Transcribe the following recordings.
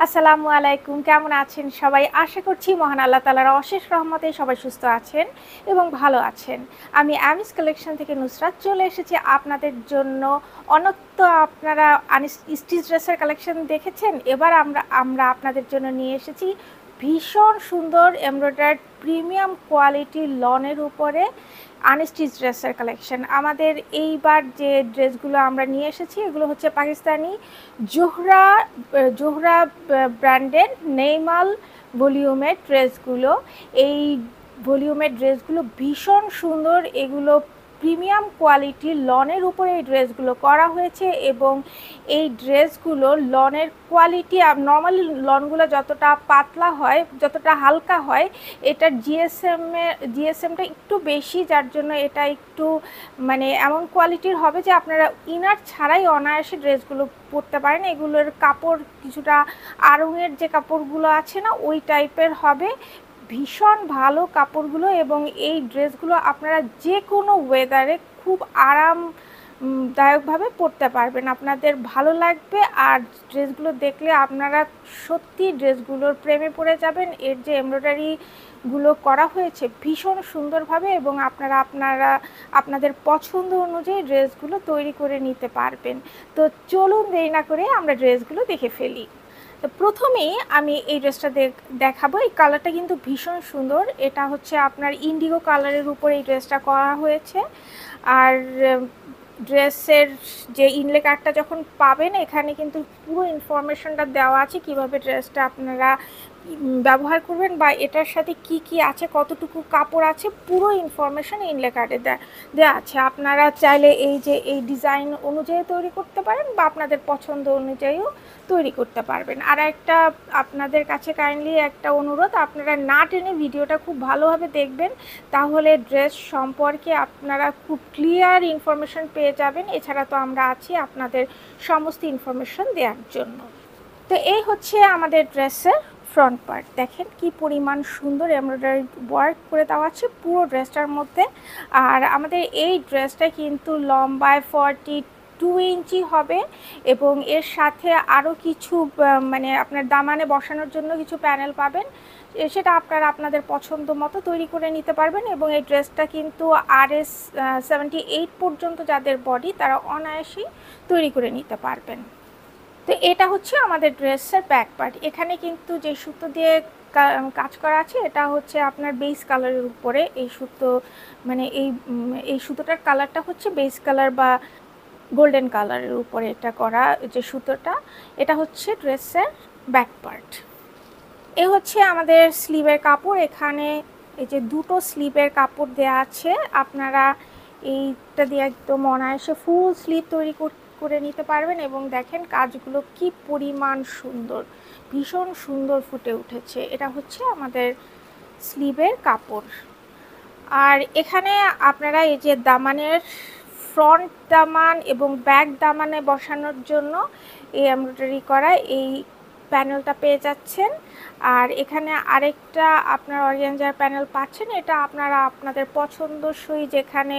আসসালামু আলাইকুম, কেমন আছেন সবাই? আশা করছি মহান আল্লাহ তাআলার অশেষ রহমতে সবাই সুস্থ আছেন এবং ভালো আছেন। আমি আমিস কালেকশন থেকে নুসরাত চলে এসেছি আপনাদের জন্য। অনেক তো আপনারা স্টিচ ড্রেসের কালেকশন দেখেছেন। এবার আমরা আপনাদের জন্য নিয়ে এসেছি ভীষণ সুন্দর এমব্রয়ডার্ড প্রিমিয়াম কোয়ালিটির লনের উপরে আনস্টিচ ড্রেসের কালেকশন। আমাদের এইবার যে ড্রেসগুলো আমরা নিয়ে এসেছি এগুলো হচ্ছে পাকিস্তানি জোহরা জোহরা ব্র্যান্ডের নেইমাল ভলিউমের ড্রেসগুলো। এই ভলিউমের ড্রেসগুলো ভীষণ সুন্দর। এগুলো প্রিমিয়াম কোয়ালিটির লনের উপরে এই ড্রেসগুলো করা হয়েছে এবং এই ড্রেসগুলো লনের কোয়ালিটি নর্মালি লনগুলো যতটা পাতলা হয়, যতটা হালকা হয়, এটার জিএসএমটা একটু বেশি, যার জন্য এটা একটু মানে এমন কোয়ালিটির হবে যে আপনারা ইনার ছাড়াই অনায়াসে ড্রেসগুলো পরতে পারেন। এগুলোর কাপড় কিছুটা আড়ংয়ের যে কাপড়গুলো আছে না, ওই টাইপের হবে। ভীষণ ভালো কাপড়গুলো এবং এই ড্রেসগুলো আপনারা যে কোনো ওয়েদারে খুব আরামদায়কভাবে পরতে পারবেন, আপনাদের ভালো লাগবে। আর ড্রেসগুলো দেখলে আপনারা সত্যি ড্রেসগুলোর প্রেমে পড়ে যাবেন। এর যে এমব্রয়ডারিগুলো করা হয়েছে ভীষণ সুন্দরভাবে এবং আপনাদের পছন্দ অনুযায়ী ড্রেসগুলো তৈরি করে নিতে পারবেন। তো চলুন দেরি না করে আমরা ড্রেসগুলো দেখে ফেলি। তো প্রথমেই আমি এই ড্রেসটা দেখাবো। এই কালারটা কিন্তু ভীষণ সুন্দর। এটা হচ্ছে আপনার ইন্ডিগো কালারের উপর এই ড্রেসটা করা হয়েছে। আর ড্রেসের যে ইনলে কার্ডটা যখন পাবেন, এখানে কিন্তু পুরো ইনফরমেশনটা দেওয়া আছে কিভাবে ড্রেসটা আপনারা ব্যবহার করবেন বা এটার সাথে কি কি আছে, কতটুকু কাপড় আছে, পুরো ইনফরমেশন ইনলে কার্ডে দেওয়া আছে। আপনারা চাইলে এই ডিজাইন অনুযায়ী তৈরি করতে পারেন বা আপনাদের পছন্দ অনুযায়ীও তৈরি করতে পারবেন। আর একটা আপনাদের কাছে কাইন্ডলি একটা অনুরোধ, আপনারা না টেনে ভিডিওটা খুব ভালোভাবে দেখবেন, তাহলে ড্রেস সম্পর্কে আপনারা খুব ক্লিয়ার ইনফরমেশন পেয়ে যাবেন। এছাড়া তো আমরা আছি আপনাদের সমস্ত ইনফরমেশন দেওয়ার জন্য। তো এই হচ্ছে আমাদের ড্রেসের ফ্রন্ট পার্ট। দেখেন কি পরিমাণ সুন্দর এমব্রয়ডারি ওয়ার্ক করে দেওয়া আছে পুরো ড্রেসটার মধ্যে। আর আমাদের এই ড্রেসটা কিন্তু লম্বায় 42 ইঞ্চি হবে এবং এর সাথে আরও কিছু মানে আপনার দামানে বসানোর জন্য কিছু প্যানেল পাবেন। সেটা আপনারা আপনাদের পছন্দ মতো তৈরি করে নিতে পারবেন এবং এই ড্রেসটা কিন্তু RS 78 পর্যন্ত যাদের বডি, তারা অনায়াসেই তৈরি করে নিতে পারবেন। তো এটা হচ্ছে আমাদের ড্রেসের ব্যাক পার্ট। এখানে কিন্তু যে সুতো দিয়ে কাজ করা আছে এটা হচ্ছে আপনার বেস কালারের উপরে। এই সুতো মানে এই সুতোটার কালারটা হচ্ছে বেস কালার বা গোল্ডেন কালারের উপরে এটা করা যে সুতোটা, এটা হচ্ছে ড্রেসের ব্যাক পার্ট। এ হচ্ছে আমাদের স্লিভের কাপড়। এখানে এই যে দুটো স্লিভের কাপড় দেওয়া আছে, আপনারা এইটা দিয়ে একদম অনায়াসে ফুল স্লিভ তৈরি করে নিতে পারবেন। এবং দেখেন কাজগুলো কি পরিমাণ সুন্দর, ভীষণ সুন্দর ফুটে উঠেছে। এটা হচ্ছে আমাদের স্লিভের কাপড়। আর এখানে আপনারা এই যে দামানের ফ্রন্ট দামান এবং ব্যাক দামানে বসানোর জন্য এই এমব্রয়ডারি করা এই প্যানেলটা পেয়ে যাচ্ছেন। আর এখানে আরেকটা আপনার অর্গানজার প্যানেল পাচ্ছেন। এটা আপনারা আপনাদের পছন্দসই যেখানে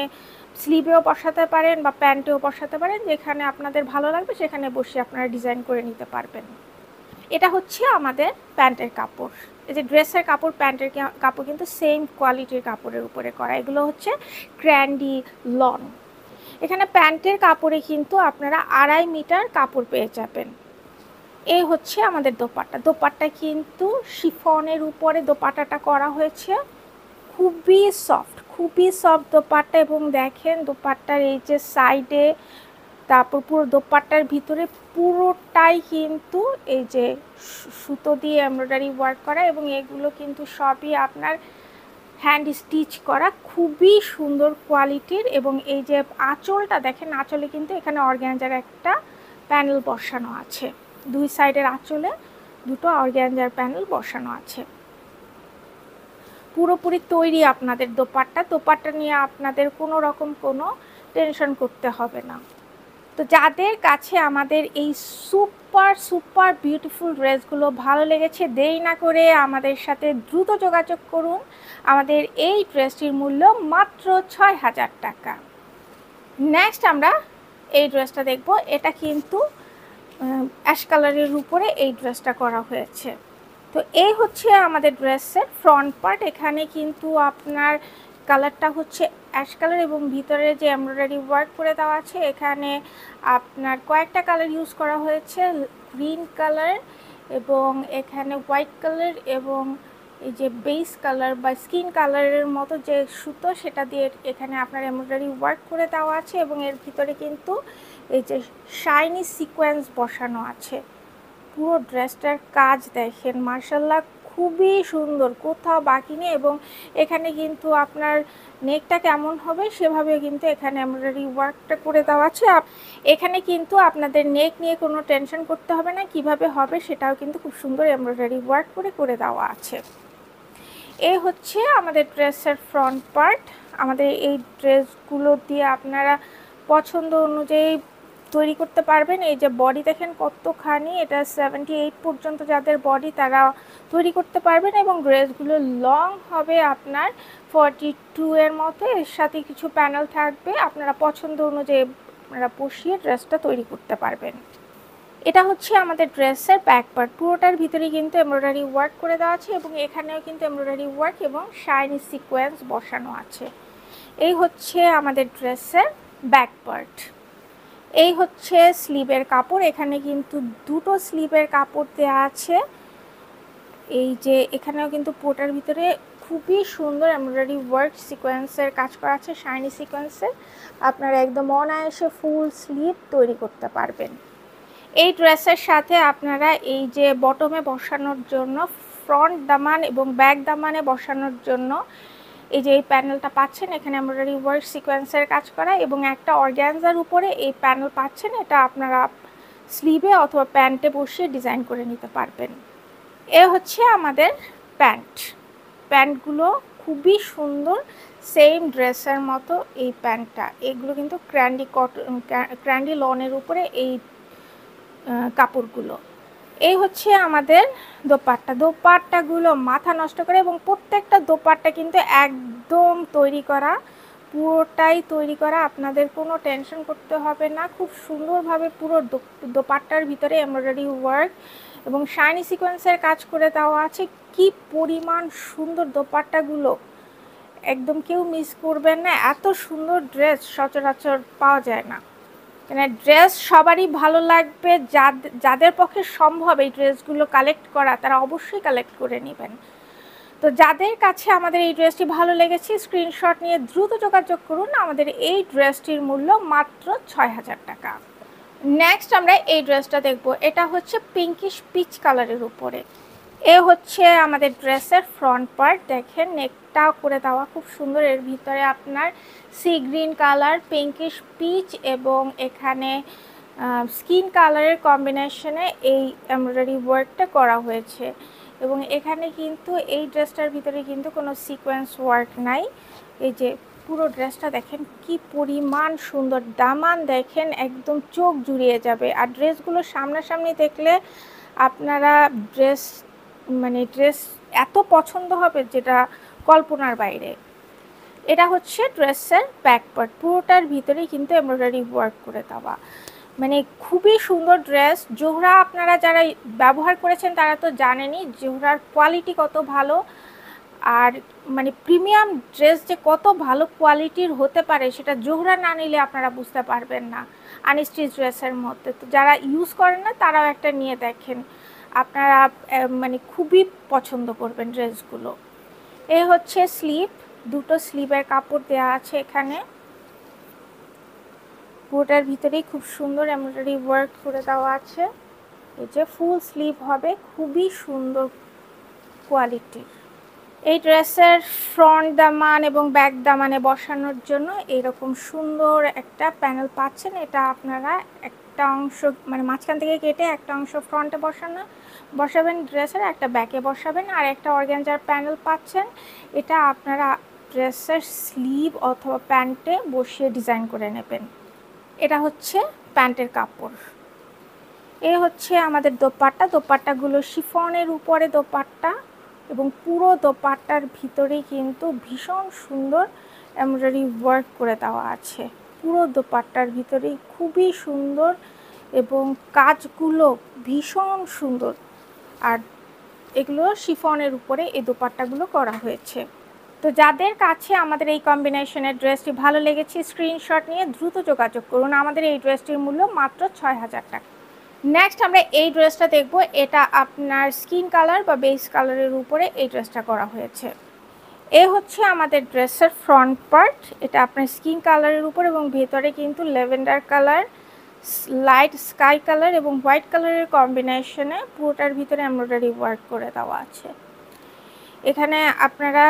স্লিভেও বসাতে পারেন বা প্যান্টেও বসাতে পারেন, যেখানে আপনাদের ভালো লাগবে সেখানে বসে আপনারা ডিজাইন করে নিতে পারবেন। এটা হচ্ছে আমাদের প্যান্টের কাপড়। এই যে ড্রেসের কাপড়, প্যান্টের কাপড় কিন্তু সেম কোয়ালিটির কাপড়ের উপরে করা। এগুলো হচ্ছে ক্র্যান্ডি লন। এখানে প্যান্টের কাপড়ে কিন্তু আপনারা 2.5 মিটার কাপড় পেয়ে যাবেন। এই হচ্ছে আমাদের দোপাট্টা। দোপাট্টা কিন্তু শিফনের উপরে দোপাট্টাটা করা হয়েছে। খুবই সফট দোপাট্টা। এবং দেখেন দোপাট্টার এই যে সাইডে, তারপর পুরো দোপাট্টার ভিতরে পুরোটাই কিন্তু এই যে সুতো দিয়ে এমব্রয়ডারি ওয়ার্ক করা এবং এগুলো কিন্তু সবই আপনার হ্যান্ড স্টিচ করা, খুবই সুন্দর কোয়ালিটির। এবং এই যে আঁচলটা দেখেন, আঁচলে কিন্তু এখানে অর্গানজার একটা প্যানেল বসানো আছে। দুই সাইডের আঁচলে দুটো অর্গানজার প্যানেল বসানো আছে। পুরোপুরি তৈরি আপনাদের দোপাট্টা নিয়ে আপনাদের কোনো রকম কোনো টেনশন করতে হবে না। তো যাদের কাছে আমাদের এই সুপার বিউটিফুল ড্রেসগুলো ভালো লেগেছে, দেরি না করে আমাদের সাথে দ্রুত যোগাযোগ করুন। আমাদের এই ড্রেসটির মূল্য মাত্র 6,000 টাকা। নেক্সট আমরা এই ড্রেসটা দেখব। এটা কিন্তু অ্যাশ কালারের উপরে এই ড্রেসটা করা হয়েছে। তো এই হচ্ছে আমাদের ড্রেসের ফ্রন্ট পার্ট। এখানে কিন্তু আপনার কালারটা হচ্ছে অ্যাশ কালার এবং ভিতরে যে এমব্রয়ডারি ওয়ার্ক করে দেওয়া আছে, এখানে আপনার কয়েকটা কালার ইউজ করা হয়েছে, গ্রিন কালার এবং এখানে হোয়াইট কালার এবং এই যে বেস কালার বা স্কিন কালারের মতো যে সুতো সেটা দিয়ে এখানে আপনার এমব্রয়ডারি ওয়ার্ক করে দেওয়া আছে এবং এর ভিতরে কিন্তু এই যে শাইনি সিকোয়েন্স বসানো আছে। পুরো ড্রেসটার কাজ দেখেন, মার্শাল্লাহ খুবই সুন্দর, কোথাও বাকি নেই। এবং এখানে কিন্তু আপনার নেকটা কেমন হবে সেভাবে কিন্তু এখানে এমব্রয়ডারি ওয়ার্কটা করে দেওয়া আছে। এখানে কিন্তু আপনাদের নেক নিয়ে কোনো টেনশন করতে হবে না, কিভাবে হবে সেটাও কিন্তু খুব সুন্দর এমব্রয়ডারি ওয়ার্ক করে দেওয়া আছে। এই হচ্ছে আমাদের ড্রেসের ফ্রন্ট পার্ট। আমাদের এই ড্রেসগুলো দিয়ে আপনারা পছন্দ অনুযায়ী তৈরি করতে পারবেন। এই যে বডি দেখেন কতখানি, এটা 78 পর্যন্ত যাদের বডি তারা তৈরি করতে পারবেন এবং ড্রেসগুলো লং হবে আপনার 42 এর মতো। এর সাথে কিছু প্যানেল থাকবে, আপনারা পছন্দ অনুযায়ী আপনারা বসিয়ে ড্রেসটা তৈরি করতে পারবেন। এটা হচ্ছে আমাদের ড্রেসের ব্যাক পার্ট। পুরোটার ভিতরে কিন্তু এমব্রয়ডারি ওয়ার্ক করে দেওয়া আছে এবং এখানেও কিন্তু এমব্রয়ডারি ওয়ার্ক এবং শাইনি সিকোয়েন্স বসানো আছে। এই হচ্ছে আমাদের ড্রেসের ব্যাক পার্ট। এই হচ্ছে স্লিভের কাপড়। এখানে কিন্তু দুটো স্লিভের কাপড় দেওয়া আছে। এই যে এখানেও কিন্তু পুরোটার ভিতরে খুবই সুন্দর এমব্রয়ডারি ওয়ার্ক সিকোয়েন্সের কাজ করা আছে, শাইনি সিকোয়েন্সের। আপনারা একদম অনায়াসে ফুল স্লিভ তৈরি করতে পারবেন। এই ড্রেসের সাথে আপনারা এই যে বটমে বসানোর জন্য, ফ্রন্ট দামান এবং ব্যাক দামানে বসানোর জন্য এই যে এই প্যানেলটা পাচ্ছেন, এখানে এমব্রয়ডারি ওয়ার্ক সিকোয়েন্সের কাজ করা এবং একটা অর্গ্যানজার উপরে এই প্যানেল পাচ্ছেন। এটা আপনারা স্লিভে অথবা প্যান্টে বসিয়ে ডিজাইন করে নিতে পারবেন। এ হচ্ছে আমাদের প্যান্টগুলো খুবই সুন্দর, সেম ড্রেসের মতো এই প্যান্টটা। এগুলো কিন্তু ক্র্যান্ডি লনের উপরে এই কাপড়গুলো। এই হচ্ছে আমাদের দোপাট্টাগুলো মাথা নষ্ট করে এবং প্রত্যেকটা দোপাট্টা কিন্তু একদম তৈরি করা, পুরোটাই তৈরি করা, আপনাদের কোনো টেনশন করতে হবে না। খুব সুন্দরভাবে পুরো দোপাট্টার ভিতরে এমব্রয়ডারি ওয়ার্ক এবং শাইনি সিকোয়েন্সের কাজ করে দেওয়া আছে। কি পরিমাণ সুন্দর দোপাট্টাগুলো, একদম কেউ মিস করবেন না। এত সুন্দর ড্রেস সচরাচর পাওয়া যায় না, মানে ড্রেস সবারই ভালো লাগবে। যাদের পক্ষে সম্ভব এই ড্রেসগুলো কালেক্ট করা তারা অবশ্যই কালেক্ট করে নেবেন। তো যাদের কাছে আমাদের এই ড্রেসটি ভালো লেগেছে স্ক্রিনশট নিয়ে দ্রুত যোগাযোগ করুন। আমাদের এই ড্রেসটির মূল্য মাত্র ৬,০০০ টাকা। নেক্সট আমরা এই ড্রেসটা দেখব। এটা হচ্ছে পিঙ্কিশ পিচ কালারের উপরে। এ হচ্ছে আমাদের ড্রেসের ফ্রন্ট পার্ট। দেখেন নেকটাও করে দেওয়া খুব সুন্দর। এর ভিতরে আপনার sea green colour, pinkish peach এবং এখানে স্কিন কালারের কম্বিনেশনে এই এমব্রয়ডারি ওয়ার্কটা করা হয়েছে এবং এখানে কিন্তু এই ড্রেসটার ভিতরে কিন্তু কোনো সিকোয়েন্স ওয়ার্ক নাই। এই যে পুরো ড্রেসটা দেখেন কি পরিমাণ সুন্দর, দামান দেখেন একদম চোখ জুড়িয়ে যাবে। আর ড্রেসগুলো সামনাসামনি দেখলে আপনারা ড্রেস এত পছন্দ হবে যেটা কল্পনার বাইরে। এটা হচ্ছে ড্রেসের ব্যাক পার্ট। পুরোটার ভিতরেই কিন্তু এমব্রয়ডারি ওয়ার্ক করে দেওয়া, মানে খুবই সুন্দর ড্রেস। জোহরা আপনারা যারা ব্যবহার করেছেন তারা তো জানেনই জোহরার কোয়ালিটি কত ভালো। আর মানে প্রিমিয়াম ড্রেস যে কত ভালো কোয়ালিটির হতে পারে সেটা জোহরা না নিলে আপনারা বুঝতে পারবেন না আনস্টিচ ড্রেসের মধ্যে। তো যারা ইউজ করেন না তারাও একটা নিয়ে দেখেন, আপনারা মানে খুবই পছন্দ করবেন ড্রেসগুলো। এই হচ্ছে স্লিভ, দুটো স্লিভের কাপড় দেওয়া আছে এখানে। পুরোটার ভিতরেই খুব সুন্দর এমব্রয়ডারি ওয়ার্ক করে দেওয়া আছে। এই যে ফুল স্লিভ হবে, খুবই সুন্দর কোয়ালিটির। এই ড্রেসের ফ্রন্ট দামান এবং ব্যাক দামানে বসানোর জন্য এরকম সুন্দর একটা প্যানেল পাচ্ছেন। এটা আপনারা একটা অংশ মানে মাঝখান থেকে কেটে একটা অংশ ফ্রন্টে বসাবেন ড্রেসের, একটা ব্যাকে বসাবেন, আর একটা অর্গানজার প্যানেল পাচ্ছেন। এটা আপনারা ড্রেসের স্লিভ অথবা প্যান্টে বসিয়ে ডিজাইন করে নেবেন। এটা হচ্ছে প্যান্টের কাপড়। এ হচ্ছে আমাদের দোপাট্টাগুলো শিফনের উপরে দোপাট্টা এবং পুরো দোপাট্টার ভিতরেই কিন্তু ভীষণ সুন্দর এমব্রয়ডারি ওয়ার্ক করে দেওয়া আছে। পুরো দোপাট্টার ভিতরেই খুবই সুন্দর এবং কাজগুলো ভীষণ সুন্দর। আর এগুলো শিফনের উপরে এই দোপাট্টাগুলো করা হয়েছে। তো যাদের কাছে আমাদের এই কম্বিনেশনের ড্রেসটি ভালো লেগেছে স্ক্রিনশট নিয়ে দ্রুত যোগাযোগ করুন। আমাদের এই ড্রেসটির মূল্য মাত্র ৬,০০০ টাকা। নেক্সট আমরা এই ড্রেসটা দেখব। এটা আপনার স্কিন কালার বা বেস কালারের উপরে এই ড্রেসটা করা হয়েছে। এ হচ্ছে আমাদের ড্রেসের ফ্রন্ট পার্ট। এটা আপনার স্কিন কালারের উপর এবং ভেতরে কিন্তু lavender colour, light sky colour এবং হোয়াইট কালারের কম্বিনেশনে পুরোটার ভিতরে এমব্রয়ডারি ওয়ার্ক করে দেওয়া আছে। এখানে আপনারা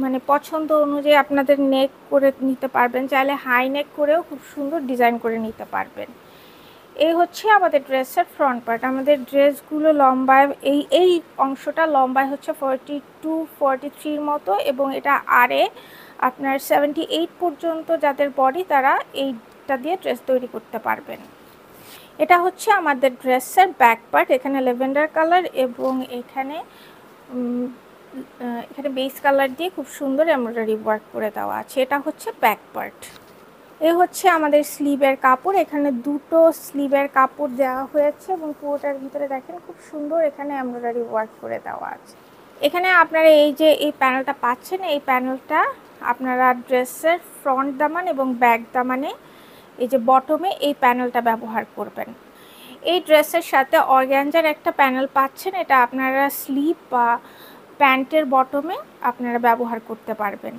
মানে পছন্দ অনুযায়ী আপনাদের নেক করে নিতে পারবেন, চাইলে হাই নেক করেও খুব সুন্দর ডিজাইন করে নিতে পারবেন। এই হচ্ছে আমাদের ড্রেসের ফ্রন্ট পার্ট। আমাদের ড্রেসগুলো লম্বায় এই অংশটা লম্বায় হচ্ছে 42-43 মতো এবং এটা আরে আপনার 78 পর্যন্ত যাদের বডি তারা এইটা দিয়ে ড্রেস তৈরি করতে পারবেন। এটা হচ্ছে আমাদের ড্রেসের ব্যাক পার্ট। এখানে ল্যাভেন্ডার কালার এবং এখানে বেস কালার দিয়ে খুব সুন্দর এমব্রয়ডারি ওয়ার্ক করে দেওয়া আছে। এটা হচ্ছে ব্যাক পার্ট। এ হচ্ছে আমাদের স্লিভের কাপড়। এখানে দুটো স্লিভের কাপড় দেওয়া হয়েছে এবং পুরোটার ভিতরে দেখেন খুব সুন্দর এখানে এমব্রয়ডারি ওয়ার্ক করে দেওয়া আছে। এখানে আপনারা এই যে এই প্যানেলটা পাচ্ছেন, এই প্যানেলটা আপনারা ড্রেসের ফ্রন্ট দামান এবং ব্যাক দামানে এই যে বটমে এই প্যানেলটা ব্যবহার করবেন। এই ড্রেসের সাথে অর্গানজার একটা প্যানেল পাচ্ছেন, এটা আপনারা স্লিভ বা প্যান্টের বটমে আপনারা ব্যবহার করতে পারবেন।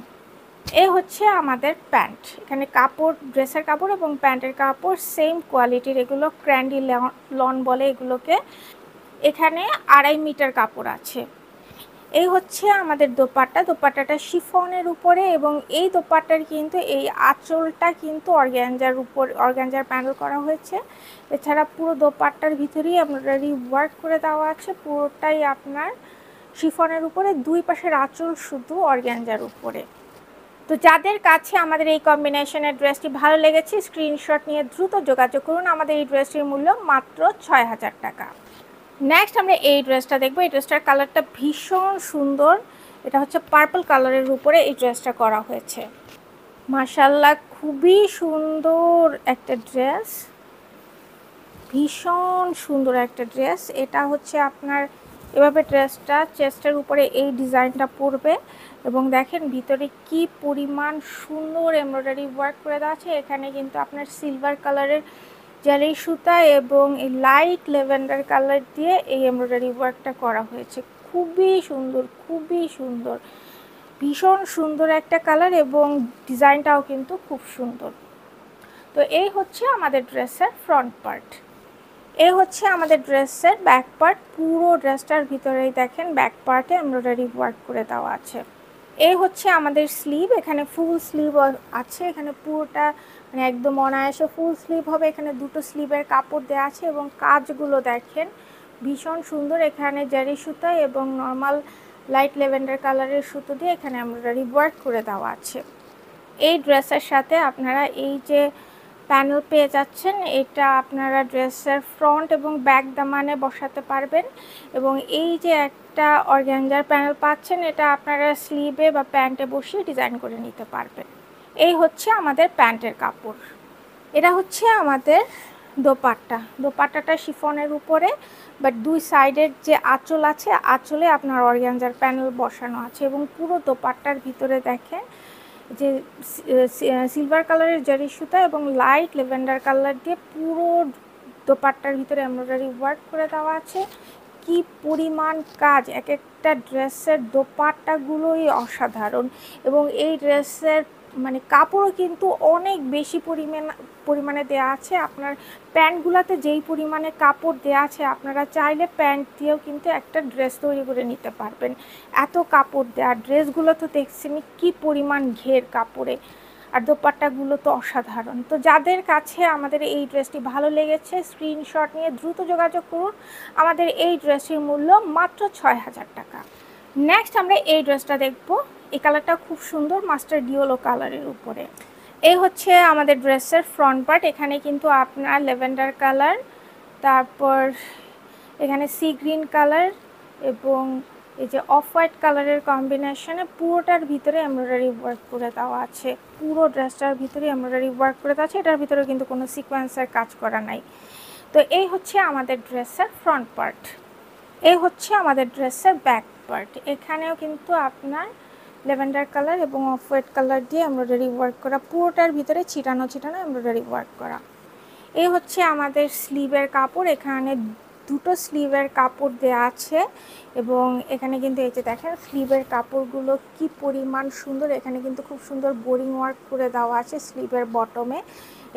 এই হচ্ছে আমাদের প্যান্ট। এখানে কাপড়, ড্রেসের কাপড় এবং প্যান্টের কাপড় সেম কোয়ালিটির, এগুলো ক্র্যান্ডি লন বলে এগুলোকে। এখানে 2.5 মিটার কাপড় আছে। এই হচ্ছে আমাদের দোপাট্টা। দোপাট্টাটা শিফনের উপরে এবং এই দোপাট্টার কিন্তু এই আঁচলটা কিন্তু অর্গানজার প্যানেল করা হয়েছে। এছাড়া পুরো দোপাট্টার ভিতরেই এমব্রয়ডারি ওয়ার্ক করে দেওয়া আছে। পুরোটাই আপনার শিফনের উপরে, দুই পাশের আঁচল শুধু অর্গানজার উপরে। তো যাদের কাছে আমাদের এই কম্বিনেশনের ড্রেসটি ভালো লেগেছে স্ক্রিনশট নিয়ে দ্রুত যোগাযোগ করুন। আমাদের এই ড্রেসটির মূল্য মাত্র ৬,০০০ টাকা। নেক্সট আমরা এই ড্রেসটা দেখব। এই ড্রেসটার কালারটা ভীষণ সুন্দর। এটা হচ্ছে পার্পল কালারের উপরে এই ড্রেসটা করা হয়েছে। মাশাআল্লাহ, খুবই সুন্দর একটা ড্রেস, ভীষণ সুন্দর একটা ড্রেস। এটা হচ্ছে আপনার এভাবে ড্রেসটা চেস্টের উপরে এই ডিজাইনটা পড়বে এবং দেখেন ভিতরে কি পরিমাণ সুন্দর এমব্রয়ডারি ওয়ার্ক করে দেওয়া আছে। এখানে কিন্তু আপনার সিলভার কালারের জালি সুতা এবং এই লাইট ল্যাভেন্ডার কালার দিয়ে এই এমব্রয়ডারি ওয়ার্কটা করা হয়েছে। খুবই সুন্দর, খুবই সুন্দর, ভীষণ সুন্দর একটা কালার এবং ডিজাইনটাও কিন্তু খুব সুন্দর। তো এই হচ্ছে আমাদের ড্রেসের ফ্রন্ট পার্ট। এই হচ্ছে আমাদের ড্রেসের ব্যাক পার্ট। পুরো ড্রেসটার ভিতরেই দেখেন ব্যাক পার্টে এমব্রয়ডারি ওয়ার্ক করে দেওয়া আছে। এই হচ্ছে আমাদের স্লিভ। এখানে ফুল স্লিভ আছে। এখানে পুরোটা মানে একদম অনায়াসে ফুল স্লিভ হবে। এখানে দুটো স্লিভের কাপড় দেওয়া আছে এবং কাজগুলো দেখেন ভীষণ সুন্দর। এখানে জারি সুতা এবং নর্মাল লাইট ল্যাভেন্ডার কালারের সুতো দিয়ে এখানে এমব্রয়ডারি ওয়ার্ক করে দেওয়া আছে। এই ড্রেসের সাথে আপনারা এই যে প্যানেল পেয়ে যাচ্ছেন, এটা আপনারা ড্রেসের ফ্রন্ট এবং ব্যাক দামানে বসাতে পারবেন এবং এই যে একটা অর্গানজার প্যানেল পাচ্ছেন, এটা আপনারা স্লিভে বা প্যান্টে বসিয়ে ডিজাইন করে নিতে পারবেন। এই হচ্ছে আমাদের প্যান্টের কাপড়। এটা হচ্ছে আমাদের দোপাট্টা। দোপাট্টাটা শিফনের উপরে বাট দুই সাইডের যে আঁচল আছে, আঁচলে আপনার অর্গানজার প্যানেল বসানো আছে এবং পুরো দোপাট্টার ভিতরে দেখেন যে সিলভার কালারের জারি সুতা এবং লাইট ল্যাভেন্ডার কালার দিয়ে পুরো দোপাট্টার ভিতরে এমব্রয়ডারি ওয়ার্ক করে দেওয়া আছে। কি পরিমাণ কাজ! এক একটা ড্রেসের দোপাট্টাগুলোই অসাধারণ এবং এই ড্রেসের মানে কাপড়ও কিন্তু অনেক বেশি পরিমাণে দেওয়া আছে। আপনার প্যান্টগুলোতে যেই পরিমাণে কাপড় দেওয়া আছে, আপনারা চাইলে প্যান্ট দিয়েও কিন্তু একটা ড্রেস তৈরি করে নিতে পারবেন। এত কাপড় দেওয়া ড্রেসগুলো তো দেখছেন কি পরিমাণ ঘের কাপড়ে, আর দোপাট্টাগুলো তো অসাধারণ। তো যাদের কাছে আমাদের এই ড্রেসটি ভালো লেগেছে স্ক্রিনশট নিয়ে দ্রুত যোগাযোগ করুন। আমাদের এই ড্রেসটির মূল্য মাত্র ৬,০০০ টাকা। নেক্সট আমরা এই ড্রেসটা দেখব। এই কালারটা খুব সুন্দর, মাস্টার্ড ইয়েলো কালারের উপরে। এই হচ্ছে আমাদের ড্রেসের ফ্রন্ট পার্ট। এখানে কিন্তু আপনার ল্যাভেন্ডার কালার, তারপর এখানে সি গ্রিন কালার এবং এই যে অফ হোয়াইট কালারের কম্বিনেশনে পুরোটার ভিতরে এমব্রয়ডারি ওয়ার্ক করে দেওয়া আছে। পুরো ড্রেসটার ভিতরে এমব্রয়ডারি ওয়ার্ক করে দেওয়া আছে। এটার ভিতরে কিন্তু কোনো সিকোয়েন্সের কাজ করা নাই। তো এই হচ্ছে আমাদের ড্রেসের ফ্রন্ট পার্ট। এই হচ্ছে আমাদের ড্রেসের ব্যাক পার্ট। এখানেও কিন্তু আপনার ল্যাভেন্ডার কালার এবং অফ হোয়াইট কালার দিয়ে এমব্রয়ডারি ওয়ার্ক করা, পুরোটার ভিতরে ছিটানো ছিটানো এমব্রয়ডারি ওয়ার্ক করা। এই হচ্ছে আমাদের স্লিভের কাপড়। এখানে দুটো স্লিভের কাপড় দেওয়া আছে এবং এখানে কিন্তু এই যে দেখেন স্লিভের কাপড়গুলো কি পরিমাণ সুন্দর। এখানে কিন্তু খুব সুন্দর বোরিং ওয়ার্ক করে দেওয়া আছে স্লিভের বটমে।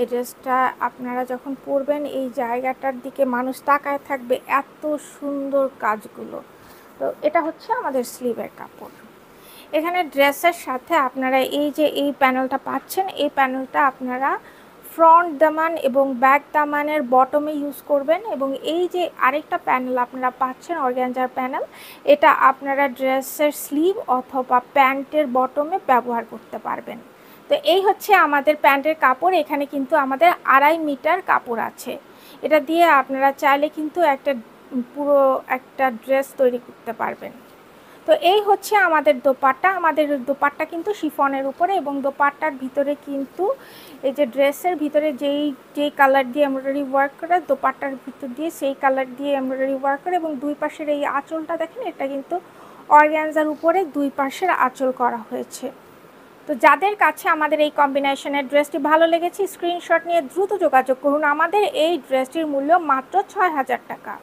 এই ড্রেসটা আপনারা যখন পরবেন এই জায়গাটার দিকে মানুষ তাকায় থাকবে, এত সুন্দর কাজগুলো। তো এটা হচ্ছে আমাদের স্লিভের কাপড়। এখানে ড্রেসের সাথে আপনারা এই যে এই প্যানেলটা পাচ্ছেন, এই প্যানেলটা আপনারা ফ্রন্ট দামান এবং ব্যাক দামানের বটমে ইউজ করবেন এবং এই যে আরেকটা প্যানেল আপনারা পাচ্ছেন অর্গানজার প্যানেল, এটা আপনারা ড্রেসের স্লিভ অথবা প্যান্টের বটমে ব্যবহার করতে পারবেন। তো এই হচ্ছে আমাদের প্যান্টের কাপড়। এখানে কিন্তু আমাদের 2.5 মিটার কাপড় আছে। এটা দিয়ে আপনারা চাইলে কিন্তু পুরো একটা ড্রেস তৈরি করতে পারবেন। তো এই হচ্ছে আমাদের দোপাট্টা। আমাদের দোপাট্টা কিন্তু শিফনের উপরে এবং দোপাট্টার ভিতরে কিন্তু এই যে ড্রেসের ভিতরে যেই কালার দিয়ে এমব্রয়ডারি ওয়ার্ক করে, দোপাট্টার ভিতর দিয়ে সেই কালার দিয়ে এমব্রয়ডারি ওয়ার্ক করে এবং দুই পাশের এই আঁচলটা দেখেন, এটা কিন্তু অর্গানজার উপরে দুই পাশের আঁচল করা হয়েছে। তো যাদের কাছে আমাদের এই কম্বিনেশনের ড্রেসটি ভালো লেগেছে স্ক্রিনশট নিয়ে দ্রুত যোগাযোগ করুন। আমাদের এই ড্রেসটির মূল্য মাত্র 6000 টাকা।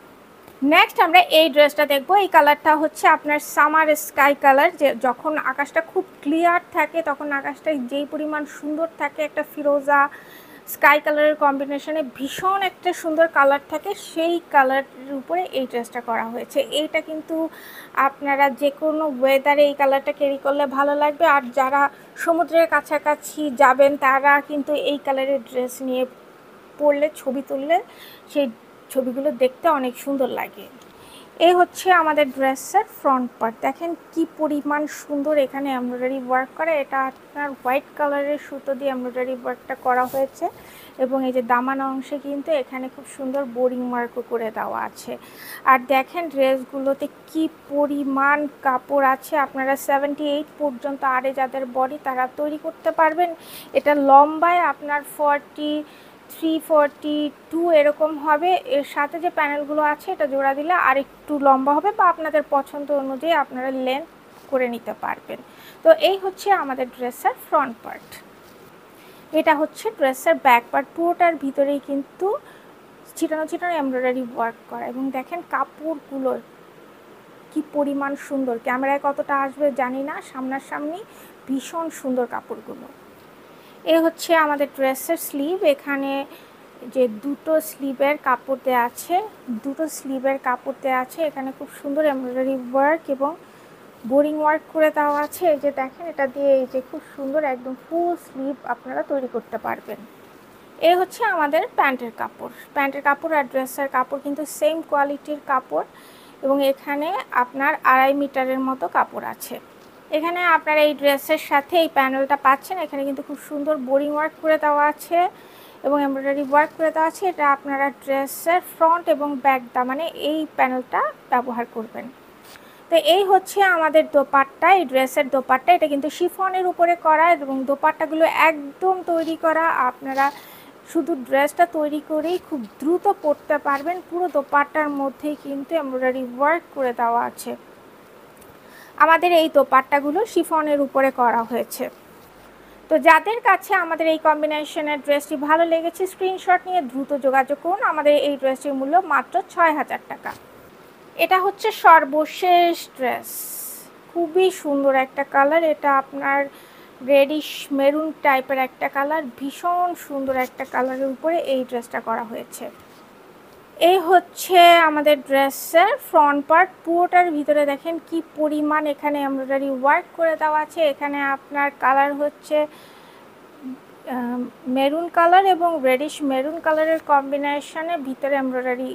নেক্সট আমরা এই ড্রেসটা দেখবো। এই কালারটা হচ্ছে আপনার সামার স্কাই কালার। যে যখন আকাশটা খুব ক্লিয়ার থাকে তখন আকাশটা যেই পরিমাণ সুন্দর থাকে, একটা ফিরোজা স্কাই কালারের কম্বিনেশনে ভীষণ একটা সুন্দর কালার থাকে, সেই কালারের উপরে এই ড্রেসটা করা হয়েছে। এইটা কিন্তু আপনারা যে কোনো ওয়েদারে এই কালারটা ক্যারি করলে ভালো লাগবে। আর যারা সমুদ্রের কাছাকাছি যাবেন তারা কিন্তু এই কালারের ড্রেস নিয়ে পরলে, ছবি তুললে সেই ছবিগুলো দেখতে অনেক সুন্দর লাগে। এই হচ্ছে আমাদের ড্রেসের ফ্রন্ট পার্ট। দেখেন কি পরিমাণ সুন্দর এখানে এমব্রয়ডারি ওয়ার্ক করা। এটা আপনার হোয়াইট কালারের সুতো দিয়ে এমব্রয়ডারি ওয়ার্কটা করা হয়েছে এবং এই যে দামান অংশে কিন্তু এখানে খুব সুন্দর বোরিং ওয়ার্কও করে দেওয়া আছে। আর দেখেন ড্রেসগুলোতে কি পরিমাণ কাপড় আছে। আপনারা 78 পর্যন্ত আরে যাদের বডি তারা তৈরি করতে পারবেন। এটা লম্বায় আপনার 43-42 এরকম হবে। এর সাথে যে প্যানেলগুলো আছে এটা জোড়া দিলে আর একটু লম্বা হবে, বা আপনাদের পছন্দ অনুযায়ী আপনারা লেন্থ করে নিতে পারবেন। তো এই হচ্ছে আমাদের ড্রেসের ফ্রন্ট পার্ট। এটা হচ্ছে ড্রেসের ব্যাক পার্ট। পুরোটার ভিতরেই কিন্তু ছিটানো ছিটানো এমব্রয়ডারি ওয়ার্ক করা এবং দেখেন কাপড়গুলো কি পরিমাণ সুন্দর। ক্যামেরায় কতটা আসবে জানি না, সামনাসামনি ভীষণ সুন্দর কাপড়গুলো। এ হচ্ছে আমাদের ড্রেসের স্লিভ। এখানে যে দুটো স্লিভের কাপড় দেওয়া আছে, এখানে খুব সুন্দর এমব্রয়ডারি ওয়ার্ক এবং বোরিং ওয়ার্ক করে দেওয়া আছে। এই যে দেখেন এটা দিয়ে এই যে খুব সুন্দর একদম ফুল স্লিভ আপনারা তৈরি করতে পারবেন। এই হচ্ছে আমাদের প্যান্টের কাপড় আর ড্রেসের কাপড় কিন্তু সেম কোয়ালিটির কাপড় এবং এখানে আপনার 2.5 মিটারের মতো কাপড় আছে। এখানে আপনারা এই ড্রেসের সাথে এই প্যানেলটা পাচ্ছেন। এখানে কিন্তু খুব সুন্দর বোরিং ওয়ার্ক করে দেওয়া আছে এবং এমব্রয়ডারি ওয়ার্ক করে দেওয়া আছে। এটা আপনারা ড্রেসের ফ্রন্ট এবং ব্যাক দামানে এই প্যানেলটা ব্যবহার করবেন। তো এই হচ্ছে আমাদের দোপাট্টা। এই ড্রেসের দোপাট্টা এটা কিন্তু শিফনের উপরে করা এবং দোপাট্টাগুলো একদম তৈরি করা। আপনারা শুধু ড্রেসটা তৈরি করেই খুব দ্রুত পরতে পারবেন। পুরো দোপাট্টার মধ্যেই কিন্তু এমব্রয়ডারি ওয়ার্ক করে দেওয়া আছে। আমাদের এই দোপাট্টাগুলো শিফনের উপরে করা হয়েছে। তো যাদের কাছে আমাদের এই কম্বিনেশনের ড্রেসটি ভালো লেগেছে স্ক্রিনশট নিয়ে দ্রুত যোগাযোগ করুন। আমাদের এই ড্রেসটির মূল্য মাত্র 6000 টাকা। এটা হচ্ছে সর্বশেষ ড্রেস। খুবই সুন্দর একটা কালার। এটা আপনার রেডিশ মেরুন টাইপের একটা কালার, ভীষণ সুন্দর একটা কালারের উপরে এই ড্রেসটা করা হয়েছে। এই হচ্ছে আমাদের ড্রেসের ফ্রন্ট পার্ট। পুরোটার ভিতরে দেখেন কি পরিমাণ এখানে এমব্রয়ডারি ওয়ার্ক করে দেওয়া আছে। এখানে আপনার কালার হচ্ছে মেরুন কালার এবং রেডিশ মেরুন কালারের কম্বিনেশনে ভিতরে এমব্রয়ডারি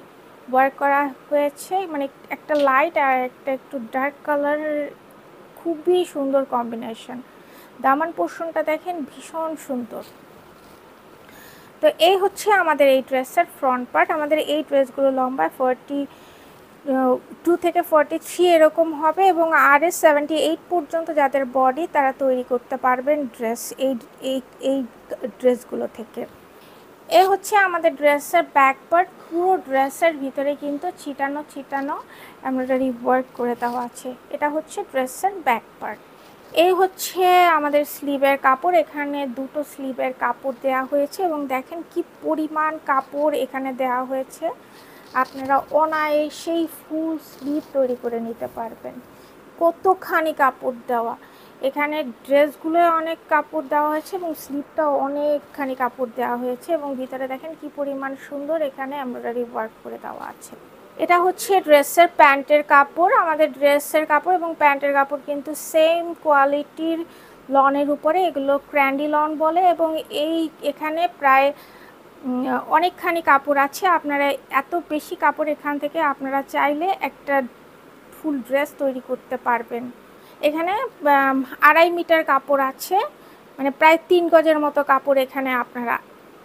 ওয়ার্ক করা হয়েছে, মানে একটা লাইট আর একটা একটু ডার্ক কালারের, খুবই সুন্দর কম্বিনেশন। দামান পোর্শনটা দেখেন ভীষণ সুন্দর। তো এই হচ্ছে আমাদের এই ড্রেসের ফ্রন্ট পার্ট। আমাদের এই ড্রেসগুলো লম্বায় 42 থেকে 43 এরকম হবে এবং আরে 78 পর্যন্ত যাদের বডি তারা তৈরি করতে পারবেন ড্রেস এই ড্রেসগুলো থেকে। এ হচ্ছে আমাদের ড্রেসের ব্যাক পার্ট। পুরো ড্রেসের ভিতরে কিন্তু ছিটানো ছিটানো এমব্রয়ডারি ওয়ার্ক করে দেওয়া আছে। এটা হচ্ছে ড্রেসের ব্যাক পার্ট। এই হচ্ছে আমাদের স্লিভের কাপড়। এখানে দুটো স্লিভের কাপড় দেওয়া হয়েছে এবং দেখেন কি পরিমাণ কাপড় এখানে দেওয়া হয়েছে। আপনারা অনায়াসেই ফুল স্লিভ তৈরি করে নিতে পারবেন। কতখানি কাপড় দেওয়া, এখানে ড্রেসগুলো অনেক কাপড় দেওয়া হয়েছে এবং স্লিভটাও অনেকখানি কাপড় দেওয়া হয়েছে এবং ভিতরে দেখেন কি পরিমাণ সুন্দর এখানে এমব্রয়ডারি ওয়ার্ক করে দেওয়া আছে। এটা হচ্ছে ড্রেসের প্যান্টের কাপড়। আমাদের ড্রেসের কাপড় এবং প্যান্টের কাপড় কিন্তু সেম কোয়ালিটির লনের উপরে, এগুলো ক্র্যান্ডি লন বলে এবং এখানে প্রায় অনেকখানি কাপড় আছে। আপনারা এত বেশি কাপড় এখান থেকে আপনারা চাইলে একটা ফুল ড্রেস তৈরি করতে পারবেন। এখানে 2.5 মিটার কাপড় আছে, মানে প্রায় 3 গজের মতো কাপড় এখানে আপনারা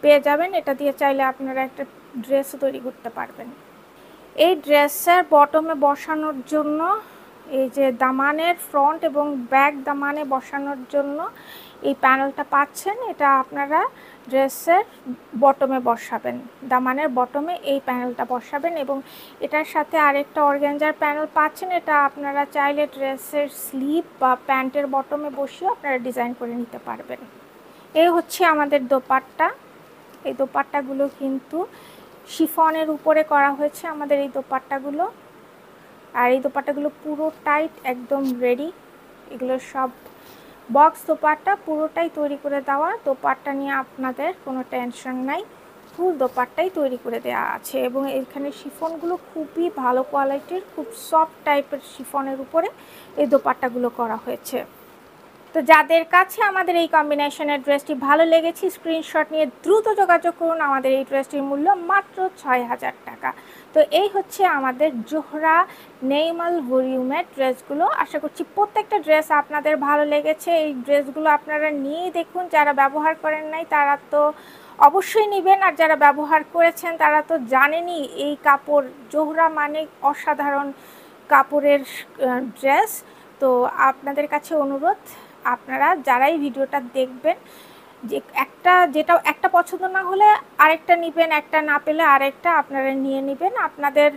পেয়ে যাবেন। এটা দিয়ে চাইলে আপনারা একটা ড্রেসও তৈরি করতে পারবেন। এই ড্রেসের বটমে বসানোর জন্য, এই যে দামানের ফ্রন্ট এবং ব্যাক দামানে বসানোর জন্য এই প্যানেলটা পাচ্ছেন, এটা আপনারা ড্রেসের বটমে বসাবেন, দামানের বটমে এই প্যানেলটা বসাবেন এবং এটার সাথে আরেকটা অর্গানজার প্যানেল পাচ্ছেন। এটা আপনারা চাইলে ড্রেসের স্লিভ বা প্যান্টের বটমে বসিয়ে আপনারা ডিজাইন করে নিতে পারবেন। এই হচ্ছে আমাদের দোপাট্টা। এই দোপাট্টাগুলো কিন্তু শিফনের উপরে করা হয়েছে আমাদের এই দোপাট্টাগুলো। আর এই দোপাট্টাগুলো পুরো টাইট একদম রেডি। এগুলো সব বক্স দোপাট্টা, পুরোটাই তৈরি করে দেওয়া। দোপাট্টা নিয়ে আপনাদের কোনো টেনশন নাই, ফুল দোপাট্টাই তৈরি করে দেওয়া আছে এবং এখানে শিফনগুলো খুবই ভালো কোয়ালিটির, খুব সফট টাইপের শিফনের উপরে এই দোপাট্টাগুলো করা হয়েছে। তো যাদের কাছে আমাদের এই কম্বিনেশনের ড্রেসটি ভালো লেগেছে স্ক্রিনশট নিয়ে দ্রুত যোগাযোগ করুন। আমাদের এই ড্রেসটির মূল্য মাত্র 6000 টাকা। তো এই হচ্ছে আমাদের জোহরা নেইমাল ভলিউমের ড্রেসগুলো। আশা করছি প্রত্যেকটা ড্রেস আপনাদের ভালো লেগেছে। এই ড্রেসগুলো আপনারা নিয়েই দেখুন। যারা ব্যবহার করেন নাই তারা তো অবশ্যই নেবেন, আর যারা ব্যবহার করেছেন তারা তো জানেনই এই কাপড় জোহরা মানে অসাধারণ কাপড়ের ড্রেস। তো আপনাদের কাছে অনুরোধ, আপনারা যারাই ভিডিওটা দেখবেন, যে যেটা একটা পছন্দ না হলে আরেকটা নেবেন, একটা না পেলে আরেকটা আপনারা নিয়ে নেবেন। আপনাদের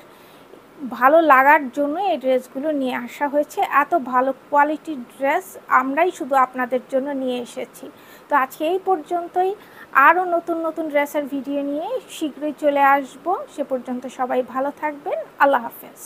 ভালো লাগার জন্য এই ড্রেসগুলো নিয়ে আসা হয়েছে। এত ভালো কোয়ালিটির ড্রেস আমরাই শুধু আপনাদের জন্য নিয়ে এসেছি। তো আজকে এই পর্যন্তই। আরও নতুন নতুন ড্রেসের ভিডিও নিয়ে শীঘ্রই চলে আসব। সে পর্যন্ত সবাই ভালো থাকবেন। আল্লাহ হাফেজ।